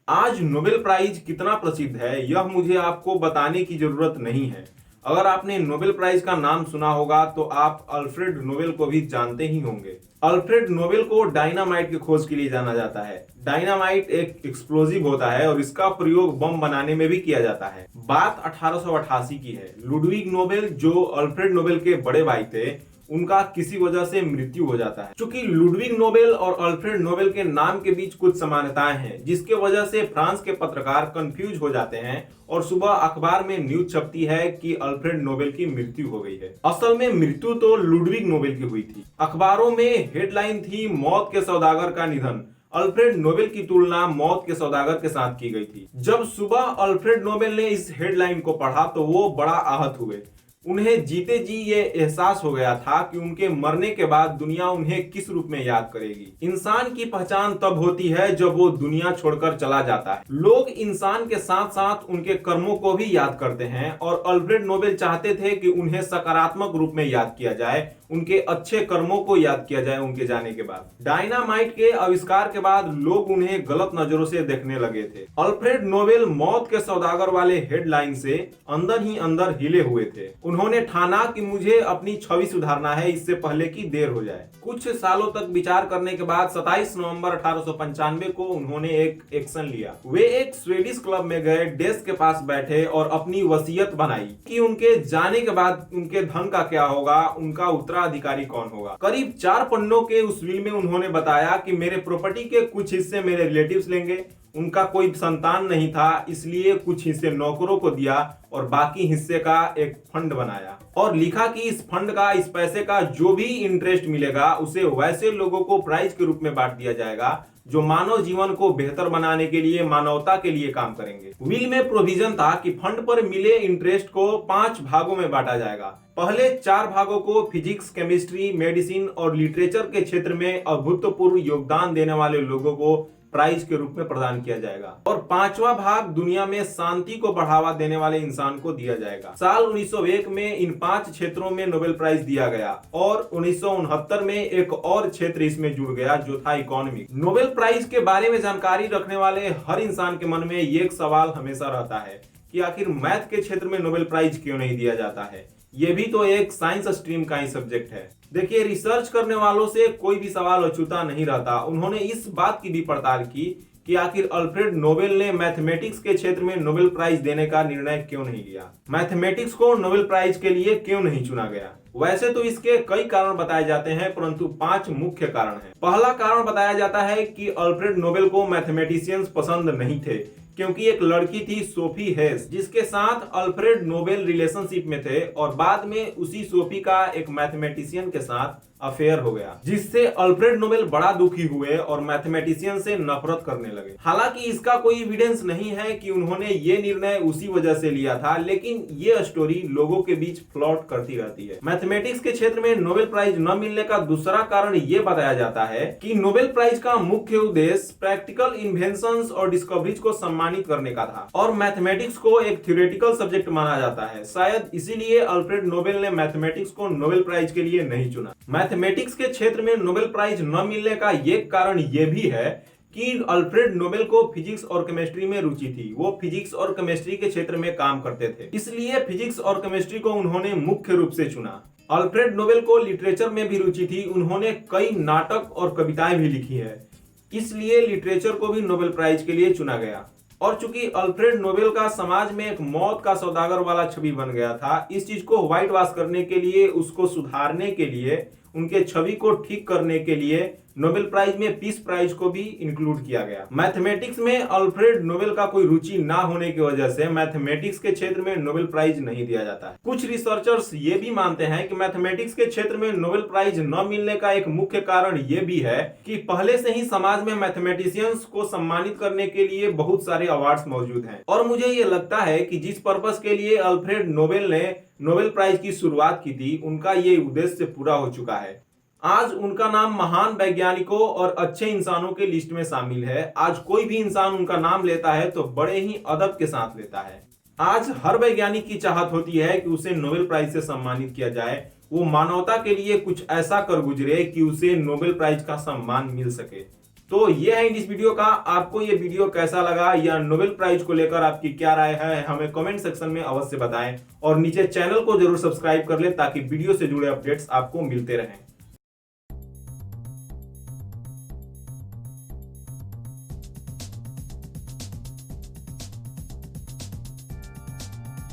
आज Nobel prize कितना प्रसिद्ध है यह मुझे आपको बताने की जरूरत नहीं है। अगर आपने नोबेल प्राइज का नाम सुना होगा तो आप अल्फ्रेड नोबेल को भी जानते ही होंगे। अल्फ्रेड नोबेल को डायनामाइट की खोज के लिए जाना जाता है। डायनामाइट एक एक्सप्लोजिव होता है और इसका प्रयोग बम बनाने में भी किया जाता है। बात 1888 की है। लुडविग नोबेल जो अल्फ्रेड नोबेल के बड़े भाई थे, उनका किसी वजह से मृत्यु हो जाता है। चूंकि लुडविग नोबेल और अल्फ्रेड नोबेल के नाम के बीच कुछ समानताएं हैं, जिसके वजह से फ्रांस के पत्रकार कंफ्यूज हो जाते हैं और सुबह अखबार में न्यूज छपती है कि अल्फ्रेड नोबेल की मृत्यु हो गई है। असल में मृत्यु तो लुडविग नोबेल की हुई थी। अखबारों में हेडलाइन थी, मौत के सौदागर का निधन। अल्फ्रेड नोबेल की तुलना मौत के सौदागर के साथ की गई थी। जब सुबह अल्फ्रेड नोबेल ने इस हेडलाइन को पढ़ा तो वो बड़ा आहत हुए। उन्हें जीते जी ये एहसास हो गया था कि उनके मरने के बाद दुनिया उन्हें किस रूप में याद करेगी। इंसान की पहचान तब होती है जब वो दुनिया छोड़कर चला जाता है। लोग इंसान के साथ साथ उनके कर्मों को भी याद करते हैं और अल्फ्रेड नोबेल चाहते थे कि उन्हें सकारात्मक रूप में याद किया जाए, उनके अच्छे कर्मों को याद किया जाए उनके जाने के बाद। डायनामाइट के आविष्कार के बाद लोग उन्हें गलत नजरों से देखने लगे थे। अल्फ्रेड नोबेल मौत के सौदागर वाले हेडलाइन से अंदर ही अंदर हिले हुए थे। उन्होंने ठाना कि मुझे अपनी छवि सुधारना है, इससे पहले कि देर हो जाए। कुछ सालों तक विचार करने के बाद 27 नवंबर 1895 को उन्होंने एक एक्शन लिया। वे एक स्वीडिश क्लब में गए, डेस्क के पास बैठे और अपनी वसीयत बनाई कि उनके जाने के बाद उनके धन का क्या होगा, उनका उत्तराधिकारी कौन होगा। करीब 4 पन्नों के उस विल में उन्होंने बताया कि मेरे प्रॉपर्टी के कुछ हिस्से मेरे रिलेटिव्स लेंगे, उनका कोई संतान नहीं था, इसलिए कुछ हिस्से नौकरों को दिया और बाकी हिस्से का एक फंड बनाया और लिखा कि इस फंड का, इस पैसे का जो भी इंटरेस्ट मिलेगा उसे वैसे लोगों को प्राइज के रूप में बांट दिया जाएगा जो मानव जीवन को बेहतर बनाने के लिए, मानवता के लिए काम करेंगे। विल में प्रोविजन था कि फंड पर मिले इंटरेस्ट को 5 भागों में बांटा जाएगा। पहले 4 भागों को फिजिक्स, केमिस्ट्री, मेडिसिन और लिटरेचर के क्षेत्र में अभूतपूर्व योगदान देने वाले लोगों को प्राइज के रूप में प्रदान किया जाएगा और 5वां भाग दुनिया में शांति को बढ़ावा देने वाले इंसान को दिया जाएगा। साल 1901 में इन 5 क्षेत्रों में नोबेल प्राइज दिया गया और 1969 में एक और क्षेत्र इसमें जुड़ गया जो था इकोनॉमिक। नोबेल प्राइज के बारे में जानकारी रखने वाले हर इंसान के मन में ये एक सवाल हमेशा रहता है कि आखिर मैथ के क्षेत्र में नोबेल प्राइज क्यों नहीं दिया जाता है। ये भी तो एक साइंस स्ट्रीम का ही सब्जेक्ट है। देखिए, रिसर्च करने वालों से कोई भी सवाल अछूता नहीं रहता। उन्होंने इस बात की भी पड़ताल की कि आखिर अल्फ्रेड नोबेल ने मैथमेटिक्स के क्षेत्र में नोबेल प्राइज देने का निर्णय क्यों नहीं लिया, मैथमेटिक्स को नोबेल प्राइज के लिए क्यों नहीं चुना गया। वैसे तो इसके कई कारण बताए जाते हैं, परंतु 5 मुख्य कारण हैं। पहला कारण बताया जाता है कि अल्फ्रेड नोबेल को मैथमेटिशियंस पसंद नहीं थे, क्योंकि एक लड़की थी सोफी हेस, जिसके साथ अल्फ्रेड नोबेल रिलेशनशिप में थे और बाद में उसी सोफी का एक मैथमेटिशियन के साथ अफेयर हो गया, जिससे अल्फ्रेड नोबेल बड़ा दुखी हुए और मैथमेटिशियन से नफरत करने लगे। हालांकि इसका कोई एविडेंस नहीं है कि उन्होंने ये निर्णय उसी वजह से लिया था, लेकिन ये स्टोरी लोगों के बीच फ्लॉट करती रहती है। मैथमेटिक्स के क्षेत्र में नोबेल प्राइज न मिलने का दूसरा कारण ये बताया जाता है कि नोबेल प्राइज का मुख्य उद्देश्य प्रैक्टिकल इन्वेंशंस और डिस्कवरीज को सम्मानित करने का था और मैथमेटिक्स को एक थ्योरेटिकल सब्जेक्ट माना जाता है। शायद इसीलिए अल्फ्रेड नोबेल ने मैथमेटिक्स को नोबेल प्राइज के लिए नहीं चुना। मैथमेटिक्स के क्षेत्र में नोबेल प्राइज न मिलने का एक कारण यह भी है कि अल्फ्रेड नोबेल को फिजिक्स और केमिस्ट्री में रुचि थी। वो फिजिक्स और केमिस्ट्री के क्षेत्र में काम करते थे, इसलिए फिजिक्स और केमिस्ट्री को उन्होंने मुख्य रूप से चुना। अल्फ्रेड नोबेल को लिटरेचर में भी रुचि थी। उन्होंने कई नाटक और कविताएं भी लिखी है, इसलिए लिटरेचर को भी नोबेल प्राइज के लिए चुना गया। और चूंकि अल्फ्रेड नोबेल का समाज में एक मौत का सौदागर वाला छवि बन गया था, इस चीज को व्हाइट वॉश करने के लिए, उसको सुधारने के लिए, उनके छवि को ठीक करने के लिए नोबेल प्राइज में पीस प्राइज को भी इंक्लूड किया गया। मैथमेटिक्स में अल्फ्रेड नोबेल का कोई रुचि ना होने की वजह से मैथमेटिक्स के क्षेत्र में नोबेल प्राइज नहीं दिया जाता है। कुछ रिसर्चर्स ये भी मानते हैं कि मैथमेटिक्स के क्षेत्र में नोबेल प्राइज न मिलने का एक मुख्य कारण ये भी है कि पहले से ही समाज में मैथमेटिशियंस को सम्मानित करने के लिए बहुत सारे अवार्ड्स मौजूद हैं और मुझे ये लगता है कि जिस पर्पस के लिए अल्फ्रेड नोबेल ने नोबेल प्राइज की शुरुआत की थी, उनका ये उद्देश्य पूरा हो चुका है। आज उनका नाम महान वैज्ञानिकों और अच्छे इंसानों के लिस्ट में शामिल है। आज कोई भी इंसान उनका नाम लेता है तो बड़े ही अदब के साथ लेता है। आज हर वैज्ञानिक की चाहत होती है कि उसे नोबेल प्राइज से सम्मानित किया जाए, वो मानवता के लिए कुछ ऐसा कर गुजरे कि उसे नोबेल प्राइज का सम्मान मिल सके। तो ये है इस वीडियो का। आपको ये वीडियो कैसा लगा या नोबेल प्राइज को लेकर आपकी क्या राय है, हमें कमेंट सेक्शन में अवश्य बताएं और नीचे चैनल को जरूर सब्सक्राइब कर लें ताकि वीडियो से जुड़े अपडेट्स आपको मिलते रहें।